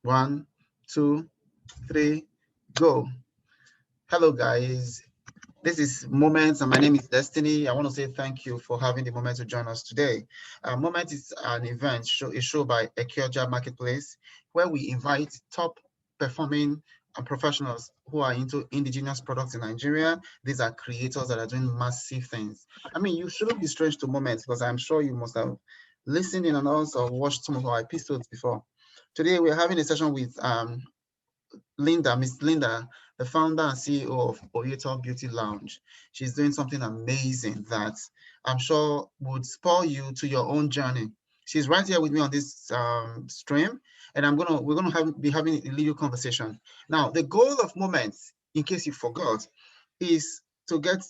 1, 2, 3, go. Hello, guys. This is Moments, and my name is Destiny. I want to say thank you for having the Moment to join us today. Moment is an event, a show by Oyertur Marketplace, where we invite top performing and professionals who are into indigenous products in Nigeria. These are creators that are doing massive things. I mean, you shouldn't be strange to Moments because I'm sure you must have listened in and also watched some of our episodes before. Today, we're having a session with Miss Linda, the founder and CEO of Oyertur Beauty Lounge. She's doing something amazing that I'm sure would spur you to your own journey. She's right here with me on this stream, and we're gonna be having a little conversation. Now, the goal of Moments, in case you forgot, is to get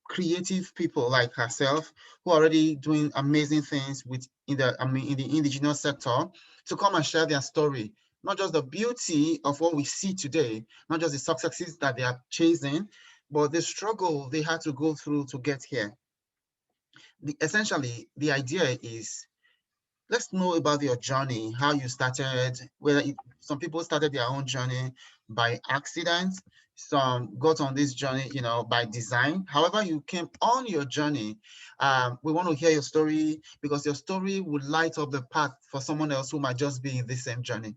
creative people like herself who are already doing amazing things in the indigenous sector to come and share their story, not just the beauty of what we see today, not just the successes that they are chasing, but the struggle they had to go through to get here. Essentially, the idea is, let's know about your journey, how you started, some people started their own journey by accident, some got on this journey, by design. However you came on your journey, we want to hear your story because your story would light up the path for someone else who might just be in this same journey.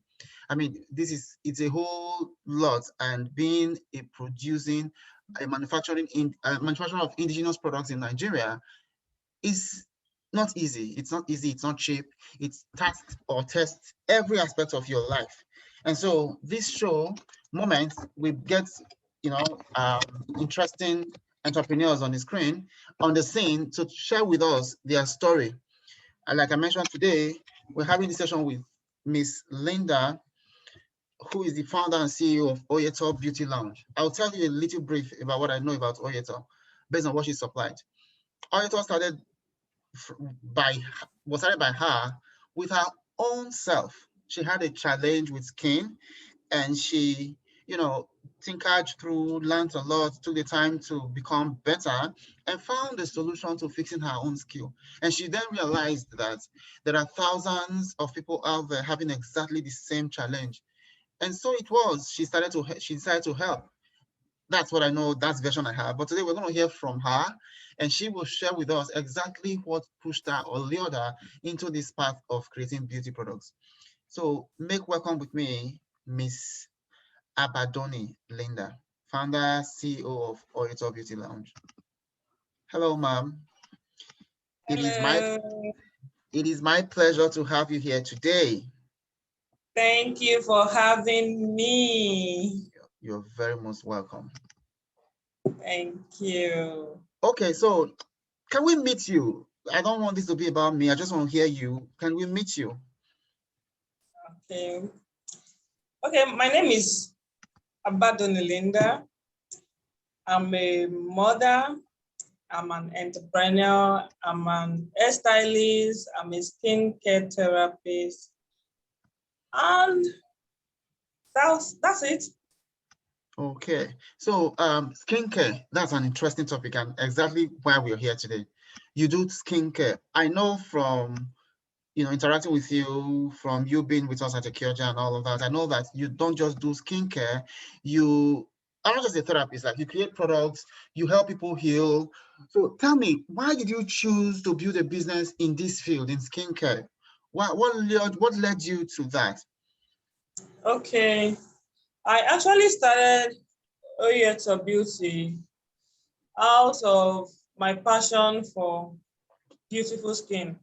I mean, it's a whole lot, and being a manufacturer of indigenous products in Nigeria is not easy. It's not easy. It's not cheap. It's tasks or tests every aspect of your life. And so this show, Moments, we get, interesting entrepreneurs on the scene to share with us their story. And like I mentioned today, we're having this session with Miss Linda, who is the founder and CEO of Oyertur Beauty Lounge. I'll tell you a little brief about what I know about Oyertur based on what she supplied. Oyertur was started by her with her own self. She had a challenge with skin, and she, tinkered through, learned a lot, took the time to become better, and found a solution to fixing her own skill. And she then realized that there are thousands of people out there having exactly the same challenge. And so it was, she decided to help. That's what I know, that's the version I have. But today we're going to hear from her, and she will share with us exactly what pushed her or lured her into this path of creating beauty products. So make welcome with me, Miss Abadoni Linda, founder, CEO of Oyertur Beauty Lounge. Hello, ma'am. Hello. It is my pleasure to have you here today. Thank you for having me. You're very most welcome. Thank you. Okay, so can we meet you? I don't want this to be about me. I just want to hear you. Can we meet you? Okay. Okay, my name is Abadoni Linda. I'm a mother. I'm an entrepreneur. I'm an hairstylist. I'm a skincare therapist. And that's it. Okay, so skincare, that's an interesting topic and exactly why we're here today. You do skincare. I know from interacting with you, from you being with us at Oyertur and all of that, I know that you don't just do skincare, you are not just a therapist, like you create products, you help people heal. So tell me, why did you choose to build a business in this field, in skincare? What led you to that? Okay. I actually started Oyertur Beauty out of my passion for beautiful skin.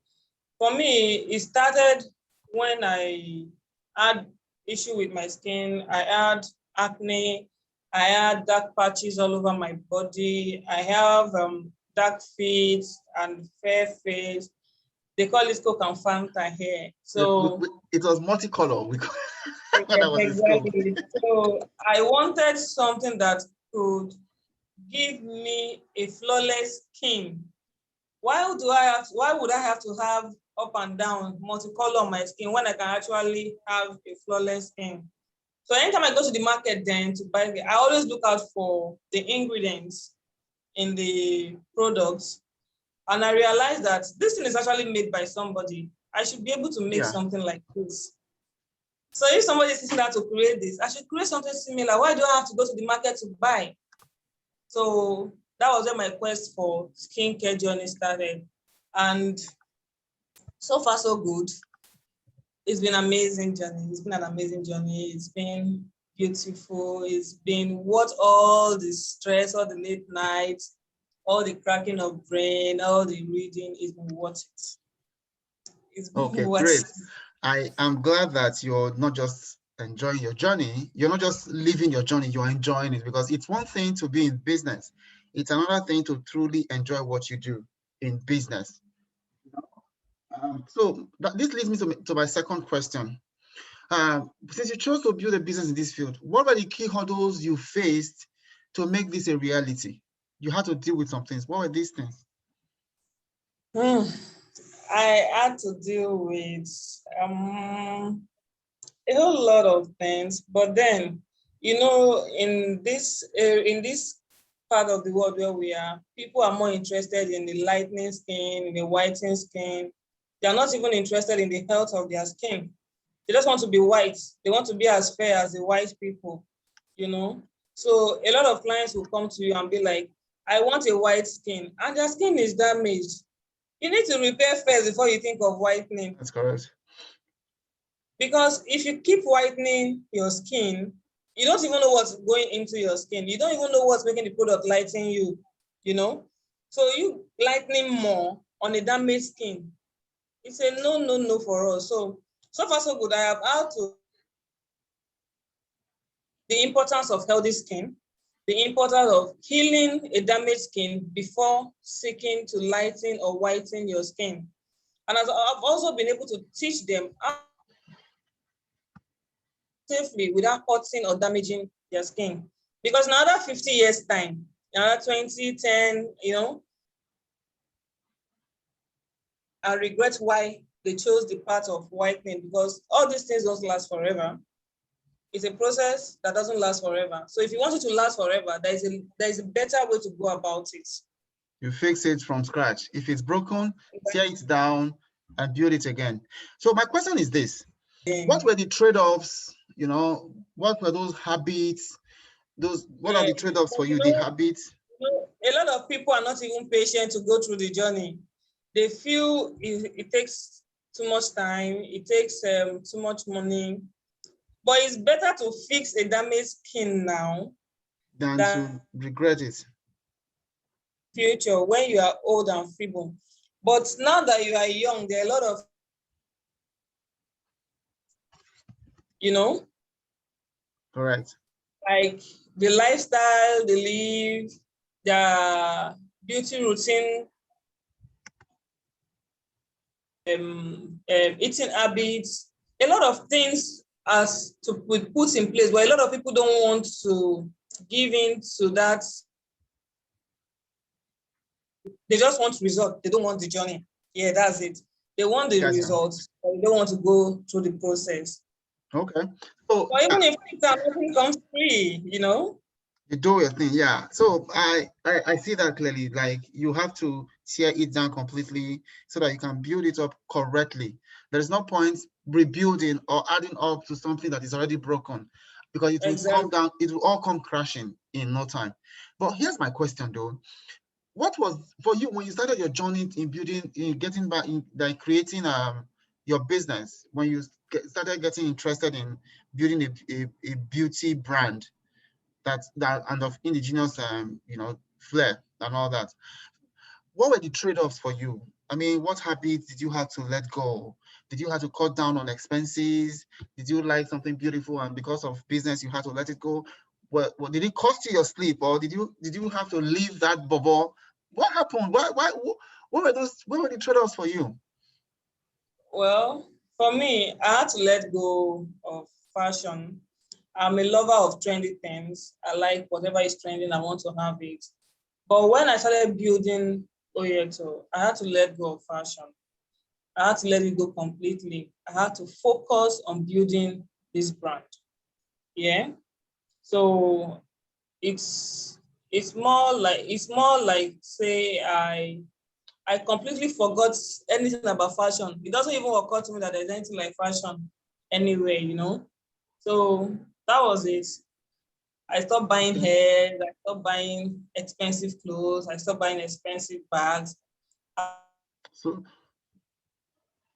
For me, it started when I had issue with my skin. I had acne. I had dark patches all over my body. I have dark feet and fair face. They call it Coke and Fanta hair. So it was multicolor when I was in school. exactly. So I wanted something that could give me a flawless skin. Why would I have to have up and down multicolor on my skin when I can actually have a flawless skin? So anytime I go to the market then to buy it, I always look out for the ingredients in the products. And I realized that this thing is actually made by somebody. I should be able to make something like this. So if somebody is sitting down to create this, I should create something similar. Why do I have to go to the market to buy? So that was where my quest for skincare journey started. And so far, so good. It's been an amazing journey. It's been an amazing journey. It's been beautiful. It's been worth all the stress, all the late nights, all the cracking of brain, all the reading. It's been worth it. It's been Okay, worth great. it. I am glad that you're not just enjoying your journey, you're not just living your journey, you're enjoying it, because it's one thing to be in business. It's another thing to truly enjoy what you do in business. This leads me to my second question. Since you chose to build a business in this field, what were the key hurdles you faced to make this a reality? You had to deal with some things. What were these things? I had to deal with a whole lot of things, but then, in this part of the world where we are, people are more interested in the lightening skin, in the whitening skin. They are not even interested in the health of their skin. They just want to be white. They want to be as fair as the white people, you know. So a lot of clients will come to you and be like, I want a white skin, and their skin is damaged. You need to repair first before you think of whitening. That's correct. Because if you keep whitening your skin, you don't even know what's going into your skin. You don't even know what's making the product lighten you, you know? So you lightening more on a damaged skin, it's a no, no, no for us. So far so good. I have had to the importance of healthy skin, the importance of healing a damaged skin before seeking to lighten or whiten your skin. And I've also been able to teach them how safely without hurting or damaging their skin. Because in another 50 years' time, another 2010, I regret why they chose the path of whitening, because all these things don't last forever. It's a process that doesn't last forever. So if you want it to last forever, there is a better way to go about it. You fix it from scratch. If it's broken, tear it down and build it again. So my question is this: what were the trade-offs? What were those habits? What are the trade-offs for you? The habits? A lot of people are not even patient to go through the journey. They feel it takes too much time, it takes too much money. But it's better to fix a damaged skin now than to regret it. Future when you are old and feeble. But now that you are young, there are a lot of, Correct. like the lifestyle they live, their beauty routine, eating habits, a lot of things as to put in place, but a lot of people don't want to give in to that. They just want result. They don't want the journey. Yeah, that's it. They want the results, but they don't want to go through the process. Okay. So but even if nothing comes free, you do your thing, yeah. So I see that clearly. Like, you have to tear it down completely so that you can build it up correctly. There's no point rebuilding or adding up to something that is already broken, because it will come down, it will all come crashing in no time. But here's my question though. What was for you when you started your journey in building, in getting back in, like creating your business, when you started getting interested in building a beauty brand that and of indigenous flair and all that? What were the trade-offs for you? I mean, what habits did you have to let go? Did you have to cut down on expenses? Did you like something beautiful and because of business you had to let it go? What did it cost you your sleep, or did you have to leave that bubble? What happened? What were the trade-offs for you? Well, for me, I had to let go of fashion. I'm a lover of trendy things. I like whatever is trending, I want to have it. But when I started building Oyertur, I had to let go of fashion. I had to let it go completely. I had to focus on building this brand. Yeah. So it's more like say I completely forgot anything about fashion. It doesn't even occur to me that there's anything like fashion. anywhere, So that was it. I stopped buying Okay. hair, I stopped buying expensive clothes, I stopped buying expensive bags. So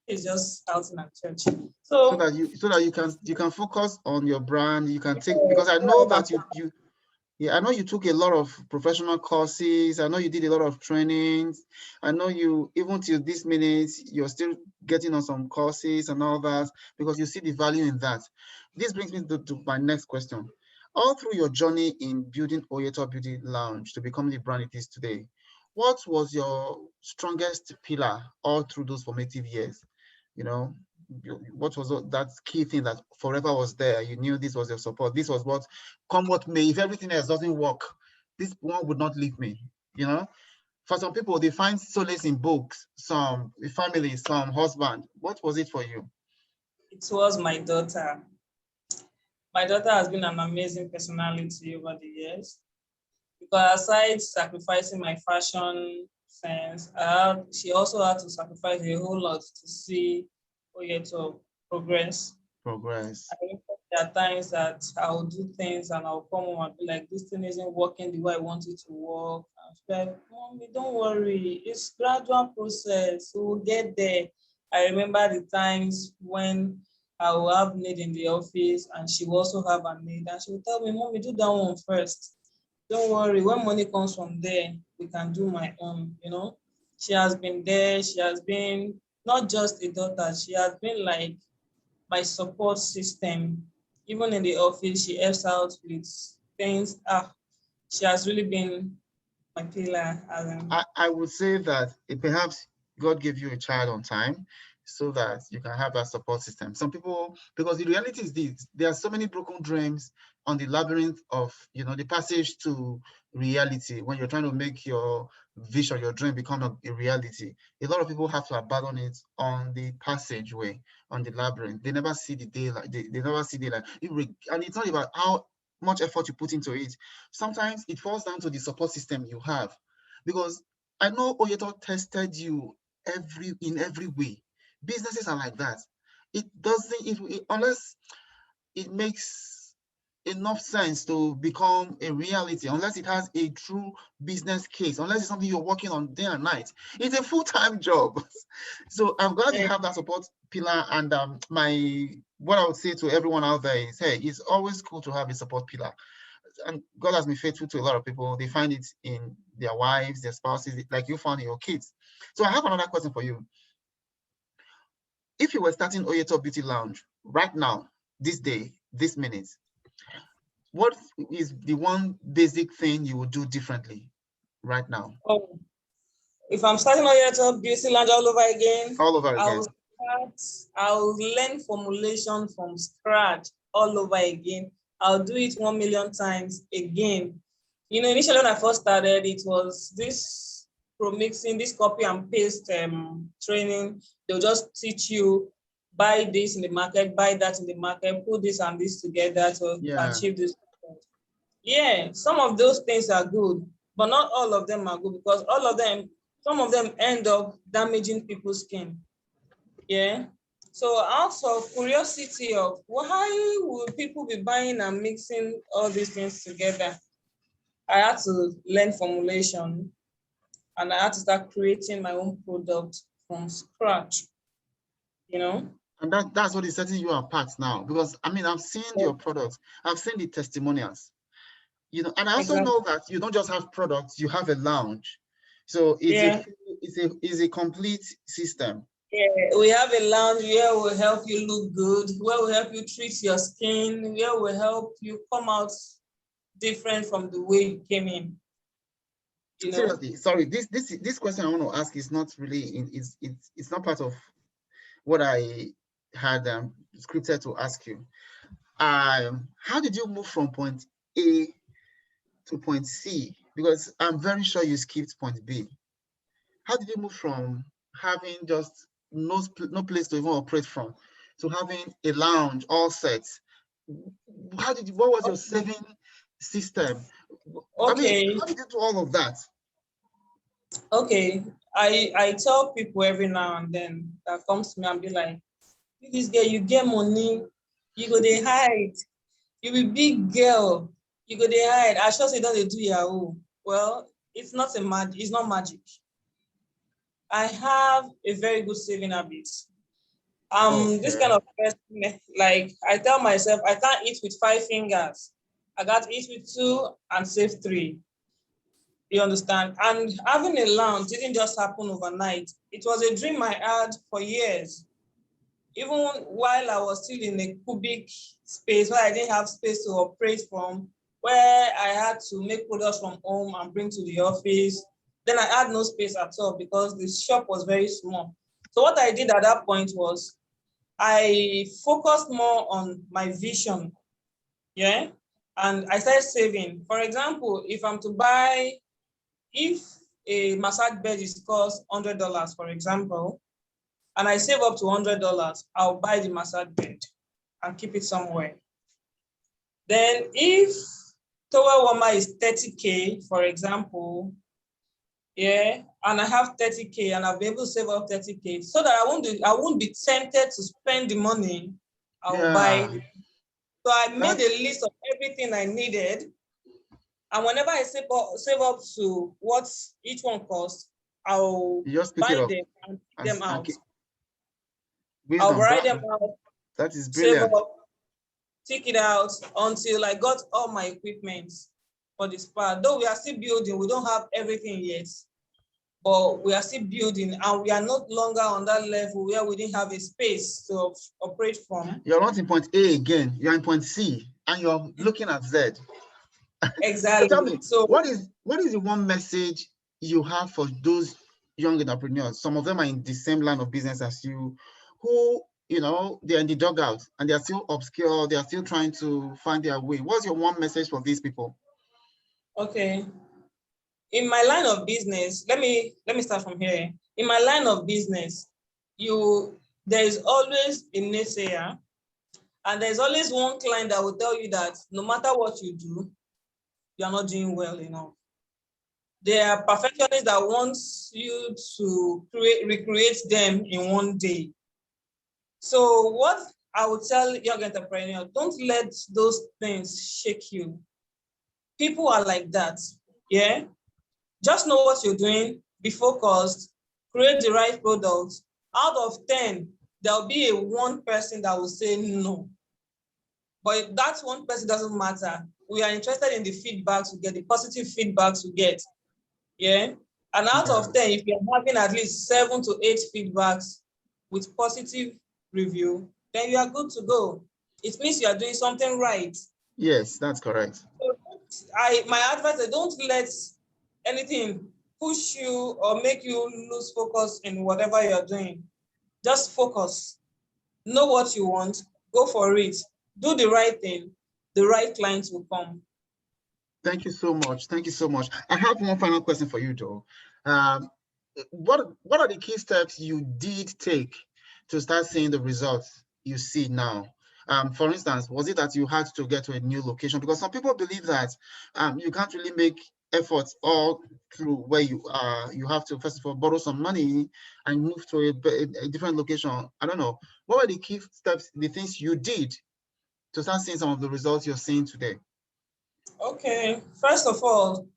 It's just outing at church. so So that you can focus on your brand. You can take, because yeah, I know that you yeah, I know you took a lot of professional courses. I know you did a lot of trainings. I know you, even till this minute, you're still getting on some courses and all that because you see the value in that. This brings me to my next question. All through your journey in building Oyertur Beauty Lounge to become the brand it is today, what was your strongest pillar all through those formative years? You know, what was that key thing that forever was there? You knew this was your support. This was what, come what may, if everything else doesn't work, this one would not leave me. You know, for some people, they find solace in books, some family, some husband. What was it for you? it was my daughter. My daughter has been an amazing personality over the years because aside sacrificing my fashion sense, she also had to sacrifice a whole lot to see Oyeto progress. I Progress. remember there are times that I'll do things and I'll come home and be like, this thing isn't working the way I want it to work. And she's like, Mommy, don't worry. It's gradual process. We'll get there. I remember the times when I will have need in the office and she will also have a need. And she will tell me, Mommy, do that one first. Don't worry. When money comes from there, we can do my own. She has been there. She has been not just a daughter. She has been like my support system. Even in the office, she helps out with things. She has really been my pillar. As in, I would say that perhaps God gave you a child on time so that you can have that support system. Some people, because the reality is this, there are so many broken dreams on the labyrinth of, the passage to reality. When you're trying to make your vision, your dream become a reality, a lot of people have to abandon it on the passageway, on the labyrinth. They never see the daylight. They never see daylight. And it's not about how much effort you put into it. Sometimes it falls down to the support system you have, because I know Oyeto tested you in every way. Businesses are like that. It doesn't, unless it makes enough sense to become a reality, unless it has a true business case, unless it's something you're working on day and night. It's a full-time job. So I'm glad you yeah, have that support pillar. And what I would say to everyone out there is, hey, it's always cool to have a support pillar. And God has been faithful to a lot of people. They find it in their wives, their spouses, like you found in your kids. So I have another question for you. If you were starting Oyertur Beauty Lounge right now, this day, this minute, what is the one basic thing you would do differently right now? oh, if I'm starting on YouTube Beauty Lounge all over again, All over I'll again. start, I'll learn formulation from scratch all over again. I'll do it 1 million times again. Initially when I first started, it was this pro mixing, this copy and paste training. They'll just teach you buy this in the market, buy that in the market, put this and this together to Yeah. achieve this. Yeah, some of those things are good, but not all of them are good because some of them end up damaging people's skin. Yeah. So out of curiosity of why would people be buying and mixing all these things together, I had to learn formulation and I had to start creating my own product from scratch, you know? And that's what is setting you apart now. Because I mean, I've seen Yeah, your products, I've seen the testimonials, and I also exactly. know that you don't just have products, you have a lounge. So Yeah. it's a complete system. Yeah, we have a lounge where will help you look good, where will help you treat your skin, where will help you come out different from the way you came in, you know? Seriously, sorry, this question I want to ask is not really it's not part of what I had scripted to ask you. How did you move from point A to point C? Because I'm very sure you skipped point B. How did you move from having just no place to even operate from to having a lounge all set? What was your saving system? I mean, Okay, how did you do all of that? okay. I tell people every now and then that comes to me and be like, this girl, you get money, you go dey hide. You be big girl, you go dey hide. I sure say don't dey do yahoo. Well, it's not it's not magic. I have a very good saving habit. This kind Okay. of person, like I tell myself, I can't eat with 5 fingers. I got to eat with 2 and save 3. You understand? And having a lounge didn't just happen overnight. It was a dream I had for years. Even while I was still in a cubic space where I didn't have space to operate from, where I had to make products from home and bring to the office, then I had no space at all because the shop was very small. So what I did at that point was I focused more on my vision, yeah, and I started saving. For example, if a massage bed is cost $100, for example, and I save up to $100, I'll buy the massage bed and keep it somewhere. Then if towel warmer is 30K, for example, yeah, and I have 30K and I'll be able to save up 30K so that I won't be tempted to spend the money, I'll buy. Yeah. So I made That's a list of everything I needed. And whenever I save up to what each one costs, I'll you just pick it buy up them and pick and, them out. I'll wisdom. write them out, That is save brilliant. up, take it out until I got all my equipment for the spa. Though we are still building, we don't have everything yet, but we are still building and we are no longer on that level where we didn't have a space to operate from. You're not in point A again. You're in point C, and you're looking at Z. So tell Exactly. me, So, what is the one message you have for those young entrepreneurs? Some of them are in the same line of business as you, who, they're in the dugout and they're still obscure, they're still trying to find their way. What's your one message for these people? okay. In my line of business, let me start from here. In my line of business, there is always a naysayer, and there's always one client that will tell you that no matter what you do, you are not doing well enough. There are perfectionists that want you to recreate them in one day. So what I would tell young entrepreneurs, don't let those things shake you. People are like that. Yeah. Just know what you're doing, be focused, create the right product. Out of 10, there'll be a one person that will say no. But that one person doesn't matter. We are interested in the feedbacks we get, the positive feedbacks we get. Yeah. And out Yeah. of 10, if you're having at least 7 to 8 feedbacks with positive review, then you are good to go. It means you are doing something right. Yes, that's correct. So my advice is don't let anything push you or make you lose focus in whatever you're doing. Just focus. Know what you want. Go for it. Do the right thing. The right clients will come. Thank you so much. Thank you so much. I have one final question for you, Joe. Um, what are the key steps you did take to start seeing the results you see now? For instance, was it that you had to get to a new location? Because some people believe that you can't really make efforts all through where you are. You have to, first of all, borrow some money and move to a different location. I don't know. What were the key steps, the things you did to start seeing some of the results you're seeing today? Okay. First of all,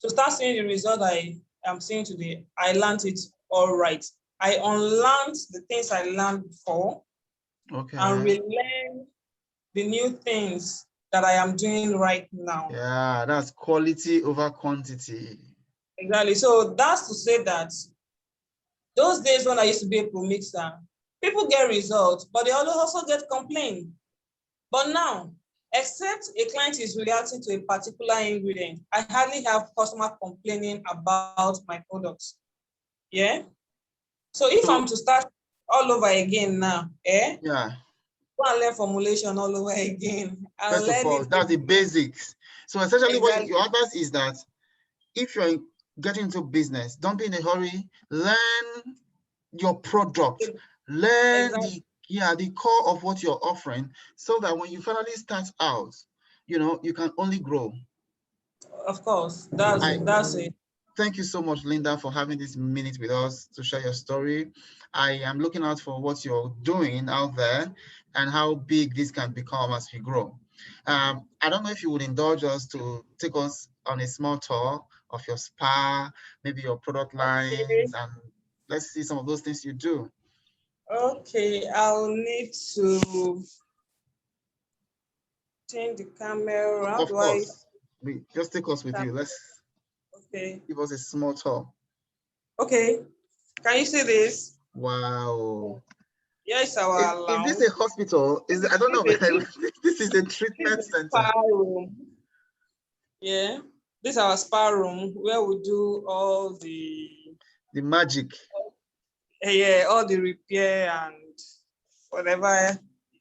to start seeing the result I am seeing today, I learned it all right. I unlearned the things I learned before and Okay. relearn the new things that I am doing right now. Yeah, that's quality over quantity. Exactly. So that's to say that those days when I used to be a pro mixer, people get results, but they also get complaints. But now, except a client is reacting to a particular ingredient, I hardly have customer complaining about my products. Yeah. So if I'm So, to start all over again now, yeah, go and learn formulation all over again and first of learn all, it that's the again. basics. So essentially what Exactly. your advice is that if you're getting into business, don't be in a hurry, learn your product, learn Exactly. the core of what you're offering so that when you finally start out, you can only grow. Of course. That's I it. That's it. thank you so much, Linda, for having this minute with us to share your story. I am looking out for what you're doing out there and how big this can become as we grow. I don't know if you would indulge us to take us on a small tour of your spa, maybe your product Okay. lines, and let's see some of those things you do. Okay, I'll need to change the camera. How Of do I? course, we just take us with you. Let's Okay. give us a small tour. Okay. Can you see this? Wow. Here is Is this lounge. a hospital? Is it, I don't know. This is, This is a this treatment is spa center. room. Yeah. This is our spa room where we do all The magic. all the repair and whatever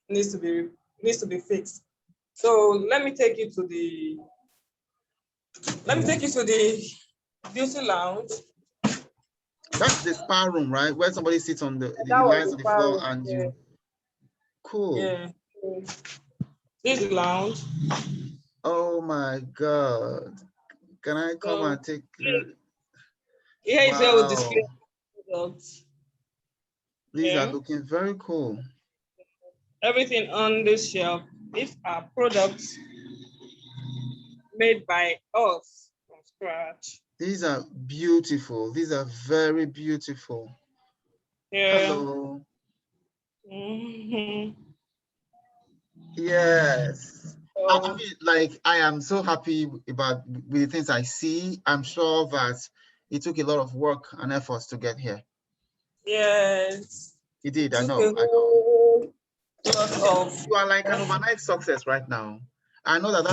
needs to be fixed. So let me take you to the beauty lounge. That's the spa room, right? Where somebody sits on That he was lies the on the spa floor room. and Yeah. you. Cool. Yeah. So this is the lounge. Oh my God. Can I come So and take? here is where we display Wow. products. These are Yeah. looking very cool. Everything on this shelf, these are products made by us from scratch. These are beautiful. These are very beautiful. Yeah. Hello. Mm-hmm. Yes. I So mean, like, I am so happy about with the things I see. I'm sure that it took a lot of work and efforts to get here. yes, It it did. I took a know. I know. whole lot of You are like an overnight success right now. I know that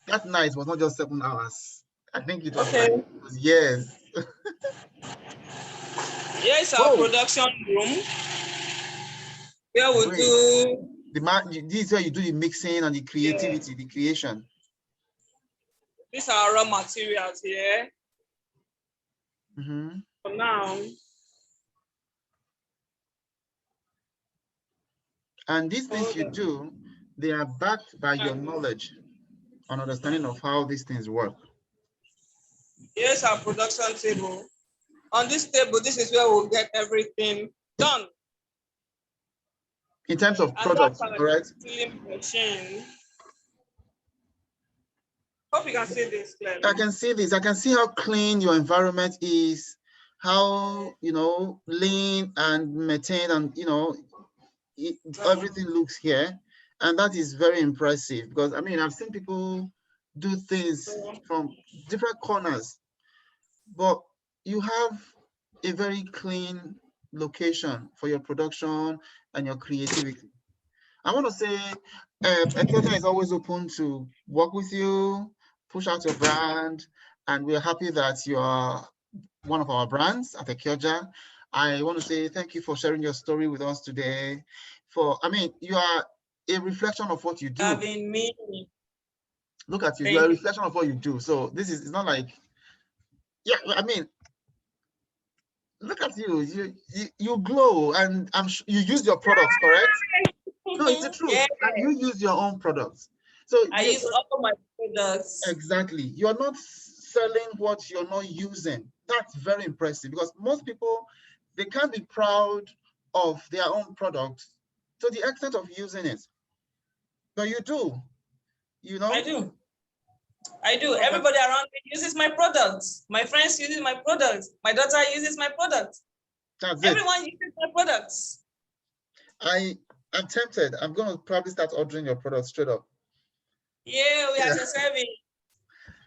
that night was not just 7 hours. I think it was like okay. it was years. Here is our Oh, production room where we great. do This is where you do the mixing and the yeah, creativity, the creation. these are raw materials here. Mhm. For now, And these things hold you on. do, they are backed by your And knowledge and understanding of how these things work. here's our production table. On this table, this is where we'll get everything done. In terms of And that's products, our all right? filling machine. Hope you can see this I clearly. can see this. I can see how clean your environment is, how, lean and maintained and, everything looks here. And that is very impressive because, I mean, I've seen people do things So, from different corners, but you have a very clean location for your production and your creativity. I want to say Ekeja is always open to work with you, push out your brand, and we're happy that you are one of our brands at Ekeja. I want to say thank you for sharing your story with us today. You are a reflection of what you do. having me. Look at you. You are a Thank you. reflection of what you do. So this is it's not like, yeah, I mean, look at you. You glow, and you use your products, correct? No, it's the truth. Yeah, And you use your own products. So I use all my products. exactly. You're not selling what you're not using. That's very impressive because most people, they can't be proud of their own products to the extent of using it. But you do, you I know? do. I do. Congrat- Everybody around me uses my products. My friends uses my products. My daughter uses my products. That's it. Everyone uses my products. I am tempted. I'm going to probably start ordering your products straight up. Yeah, we are Yeah. serving.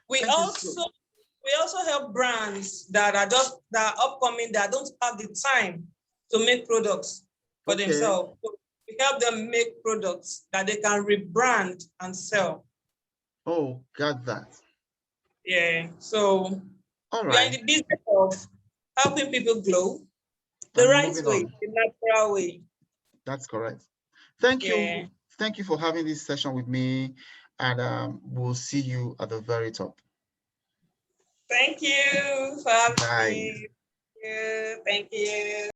We Thank you so also we also help brands that are upcoming that don't have the time to make products for Okay. themselves. So we help them make products that they can rebrand and sell. Oh, got that. Yeah. So All we are in right. the business of helping people glow the And right moving way, on. the natural way. That's correct. Thank Yeah. you. Thank you for having this session with me. And we'll see you at the very top. Thank you for having Bye. me. Yeah, thank you.